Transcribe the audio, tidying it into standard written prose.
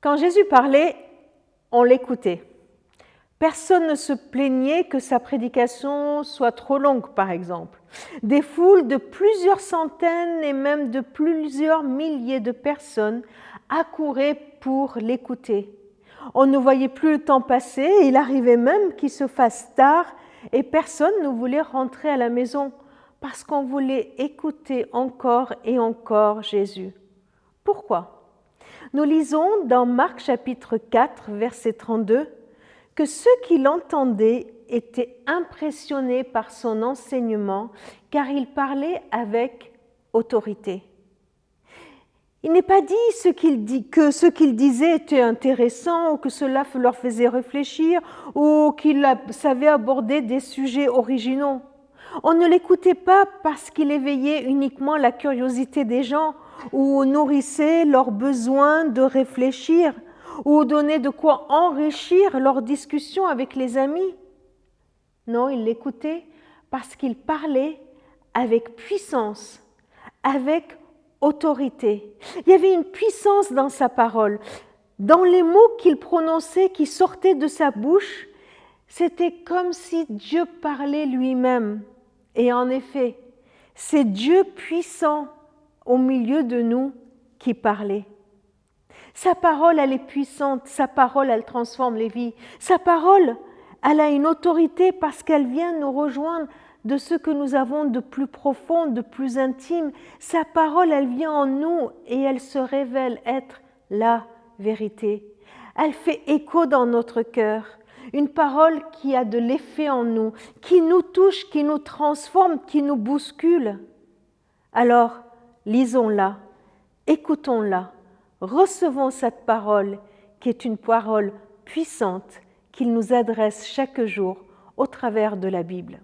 Quand Jésus parlait, on l'écoutait. Personne ne se plaignait que sa prédication soit trop longue, par exemple. Des foules de plusieurs centaines et même de plusieurs milliers de personnes accouraient pour l'écouter. On ne voyait plus le temps passer, il arrivait même qu'il se fasse tard et personne ne voulait rentrer à la maison parce qu'on voulait écouter encore et encore Jésus. Pourquoi ? Nous lisons dans Marc chapitre 4, verset 32, que ceux qui l'entendaient étaient impressionnés par son enseignement, car il parlait avec autorité. Il n'est pas dit que ce qu'il disait était intéressant, ou que cela leur faisait réfléchir, ou qu'il savait aborder des sujets originaux. On ne l'écoutait pas parce qu'il éveillait uniquement la curiosité des gens, ou nourrissait leur besoin de réfléchir, ou donnait de quoi enrichir leur discussion avec les amis. Non, il l'écoutait parce qu'il parlait avec puissance, avec autorité. Il y avait une puissance dans sa parole. Dans les mots qu'il prononçait, qui sortaient de sa bouche, c'était comme si Dieu parlait lui-même. Et en effet, c'est Dieu puissant au milieu de nous qui parlait. Sa parole, elle est puissante, sa parole, elle transforme les vies. Sa parole, elle a une autorité parce qu'elle vient nous rejoindre de ce que nous avons de plus profond, de plus intime. Sa parole, elle vient en nous et elle se révèle être la vérité. Elle fait écho dans notre cœur. Une parole qui a de l'effet en nous, qui nous touche, qui nous transforme, qui nous bouscule. Alors, lisons-la, écoutons-la. Recevons cette parole qui est une parole puissante qu'il nous adresse chaque jour au travers de la Bible.